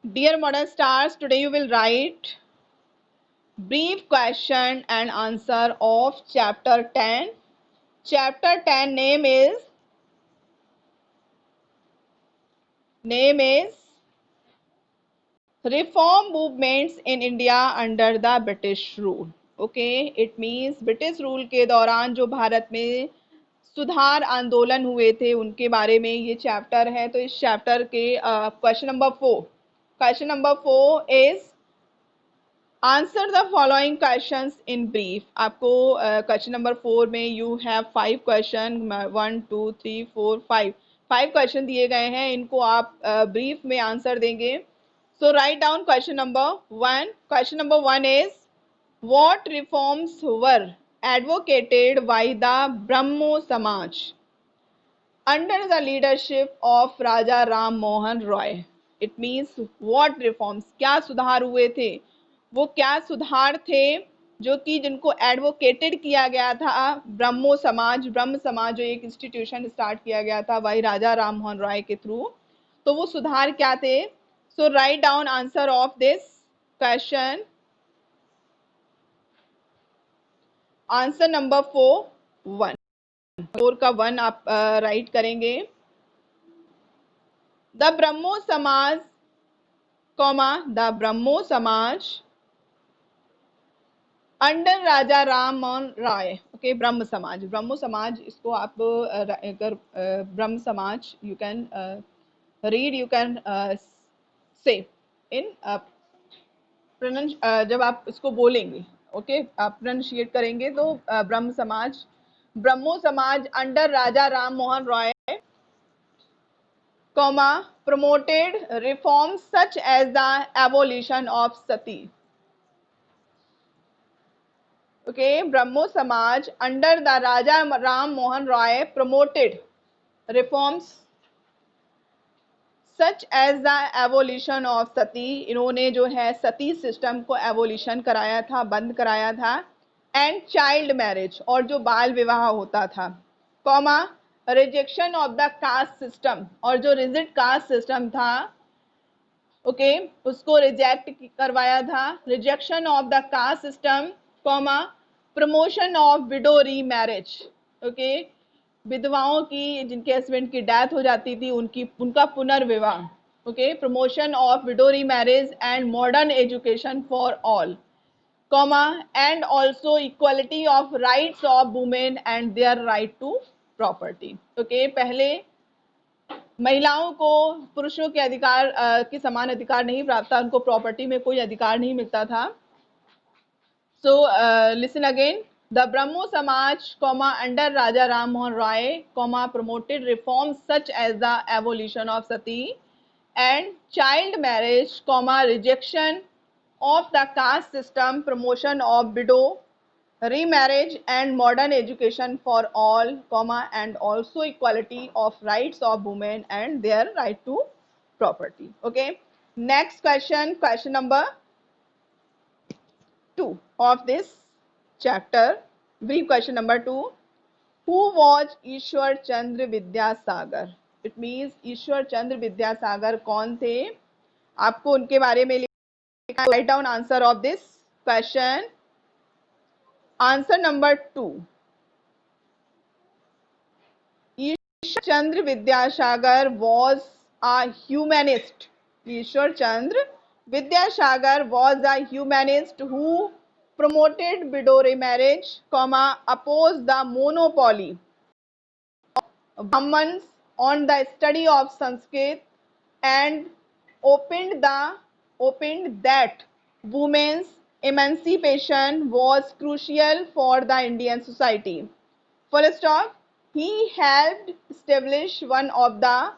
Dear modern stars, today you will write brief question and answer of chapter 10. Chapter 10 name is Reform Movements in India under the British Rule. Okay, it means British rule के दौरान जो भारत में सुधार आंदोलन हुए थे उनके बारे में ये चैप्टर है। तो इस चैप्टर के question number 4 is answer the following questions in brief. आपको क्वेश्चन नंबर 4 में यू हैव 5 क्वेश्चन, 1 2 3 4 5 क्वेश्चन दिए गए हैं। इनको आप ब्रीफ में आंसर देंगे। So write down question number 1। Question number 1 is what reforms were advocated by the Brahmo Samaj under the leadership of Raja Ram Mohan Roy. It means what reforms, क्या सुधार हुए थे, वो क्या सुधार थे जो कि जिनको एडवोकेटेड किया गया था ब्रह्म समाज जो एक इंस्टीट्यूशन स्टार्ट किया गया था भाई राजा राम मोहन रॉय के थ्रू। तो वो सुधार क्या थे? So write down answer of this question. Answer number 4 का 1 आप राइट करेंगे। द ब्रह्मो समाज the Brahmo Samaj under Raja Ram Mohan Roy. Okay, Brahma Samaj इसको आप अगर Brahma Samaj you can read, you can say in pronounce जब आप इसको बोलेंगे, ओके आप प्रोनाउंशिएट करेंगे तो Brahmo Samaj under Raja Ram Mohan Roy promoted reforms such as the abolition of sati. Okay, Brahmo Samaj under the Raja Ram Mohan Roy promoted reforms such as the abolition of sati. इन्होंने जो है सती सिस्टम को एवोल्यूशन कराया था, बंद कराया था, एंड चाइल्ड मैरिज और जो बाल विवाह होता था, comma rejection of the caste system और जो रिजिड कास्ट सिस्टम था ओके उसको रिजेक्ट करवाया था, rejection of the caste system, comma promotion of widow री मैरिज। ओके, विधवाओं की जिनके हस्बैंड की डेथ हो जाती थी उनका पुनर्विवाह। Okay, promotion of widow remarriage and modern education for all, comma and also equality of rights of women and their right to property. Okay, पहले महिलाओं को पुरुषों के अधिकार के समान अधिकार नहीं प्राप्त था, उनको प्रॉपर्टी में कोई अधिकार नहीं मिलता था। So listen again, the Brahmo Samaj comma under Raja Ram Mohan Roy comma promoted reforms such as the abolition of sati and child marriage, comma rejection of the caste system, promotion of widow remarriage and modern education for all, comma and also equality of rights of women and their right to property. Okay, next question, question number 2 of this chapter, brief question number 2. Who was Ishwar Chandra Vidyasagar? It means Ishwar Chandra Vidyasagar कौन थे? आपको उनके बारे में लिखना। write down answer of this question. Answer number 2. Ishwar Chandra Vidyasagar was a humanist. Ishwar Chandra Vidyasagar was a humanist who promoted widow remarriage, opposed the monopoly of Brahmins on the study of Sanskrit and opened that women's emancipation was crucial for the Indian society. Full stop. He helped establish one of the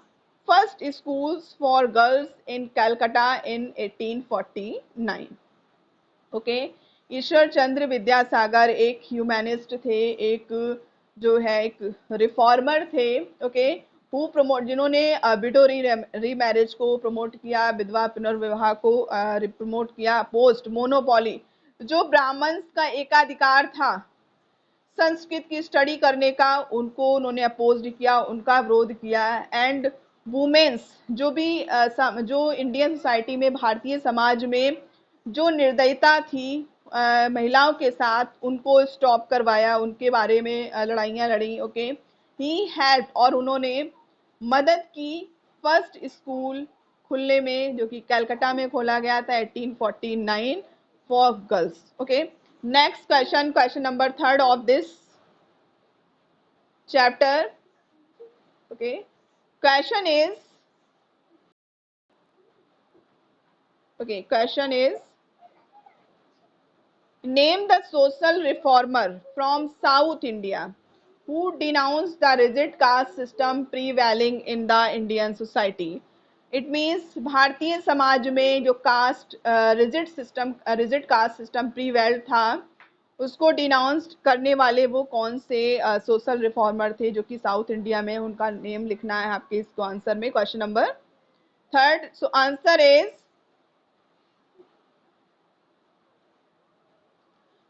first schools for girls in Calcutta in 1849. Okay, Ishwar Chandra Vidyasagar एक humanist थे, एक जो है एक reformer थे। Okay, who promote, जिन्होंने window remarriage को promote किया, विधवा पुनर्विवाह को प्रमोट किया, पोस्ट मोनोपॉली, जो ब्राह्मण्स का एकाधिकार था संस्कृत की स्टडी करने का, उनको उन्होंने अपोज्ड किया, उनका विरोध किया, एंड वुमेन्स जो भी जो इंडियन सोसाइटी में, भारतीय समाज में जो निर्दयता थी महिलाओं के साथ, उनको स्टॉप करवाया, उनके बारे में लड़ाइयाँ लड़ी। ओके, ही हेल्प, और उन्होंने मदद की फर्स्ट स्कूल खुलने में, जो कि कलकत्ता में खोला गया था 1849 for girls. Okay, next question, question number 3 of this chapter. Okay, question is question is, name the social reformer from South India who denounced the rigid caste system prevailing in the Indian society. It means भारतीय समाज में जो caste rigid caste system prevail था, उसको denounce करने वाले वो कौन से सोशल रिफॉर्मर थे जो कि साउथ इंडिया में, उनका नेम लिखना है आपके इसको आंसर में, question number 3. So answer is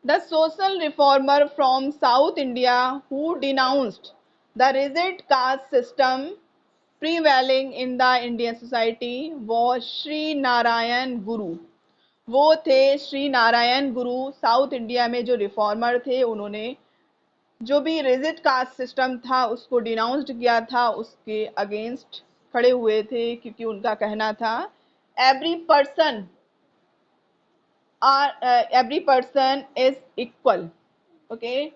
the social reformer from South India who denounced the rigid caste system prevailing in the Indian society was Shri Narayan गुरु। वो थे श्री नारायण गुरु। साउथ इंडिया में जो रिफॉर्मर थे, उन्होंने जो भी रिजिड कास्ट सिस्टम था उसको डिनाउंस्ड किया था, उसके अगेंस्ट खड़े हुए थे, क्योंकि उनका कहना था every person is equal. Okay,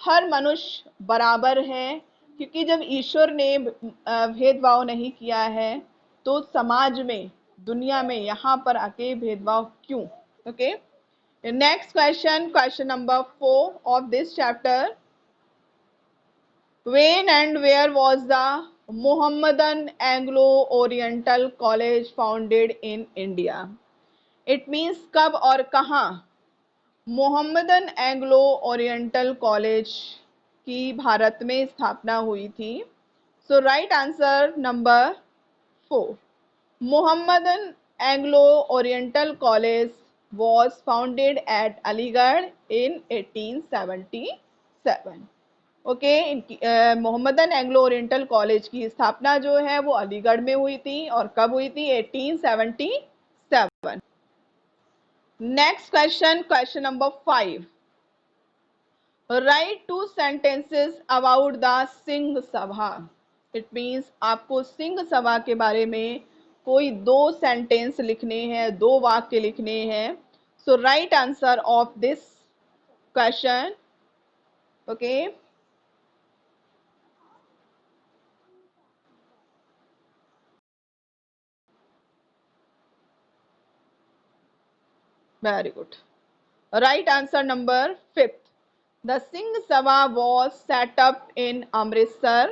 हर मनुष्य बराबर है, क्योंकि जब ईश्वर ने भेदभाव नहीं किया है, तो समाज में, दुनिया में यहाँ पर आके भेदभाव क्यों? Okay, next question, question number 4 of this chapter. When and where was the Mohammedan Anglo-Oriental College founded in India? It means कब और कहाँ मोहम्मदन एंग्लो ओरिएंटल कॉलेज की भारत में स्थापना हुई थी? So write answer number 4, Mohammedan Anglo Oriental college was founded at Aligarh in 1877. Okay, Mohammedan Anglo Oriental college की स्थापना जो है वो अलीगढ़ में हुई थी, और कब हुई थी? 1877. Next question, question number 5, write 2 sentences about the Singh Sabha. It means आपको सिंह सभा के बारे में कोई 2 सेंटेंस लिखने हैं, 2 वाक्य लिखने हैं। So write answer of this question. Okay, very good. Right answer number 5th. The Singh Sabha was set up in Amritsar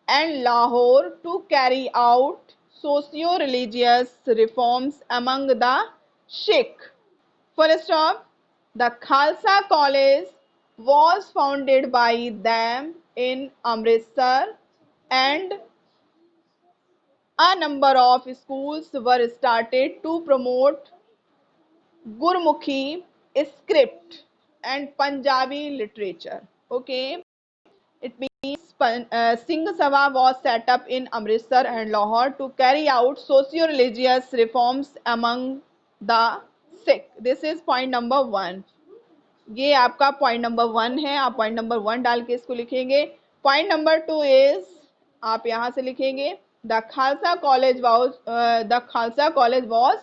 and Lahore to carry out socio-religious reforms among the Sikh. Full stop. The Khalsa College was founded by them in Amritsar, and a number of schools were started to promote Gurmukhi script and Punjabi literature. Okay, it means Singh Sabha was set up in Amritsar and Lahore to carry out socio-religious reforms among the Sikh. This is point number 1. ये आपका point number 1 है, आप point number 1 डाल के इसको लिखेंगे। Point number 2 is, आप यहाँ से लिखेंगे the Khalsa college was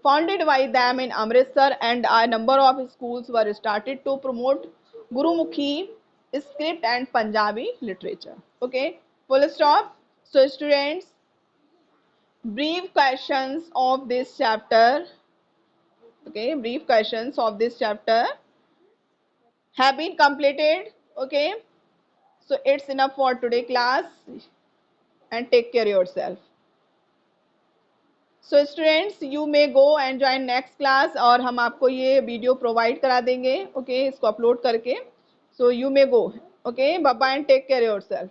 founded by them in Amritsar and a number of schools were started to promote Gurumukhi script and Punjabi literature. Okay, full stop. So students, brief questions of this chapter. Okay, brief questions of this chapter have been completed. Okay, so it's enough for today class, and take care yourself. So students, you may go and join next class, और हम आपको ये video provide करा देंगे। Okay, इसको upload करके। So you may go. Okay, bye bye and take care yourself.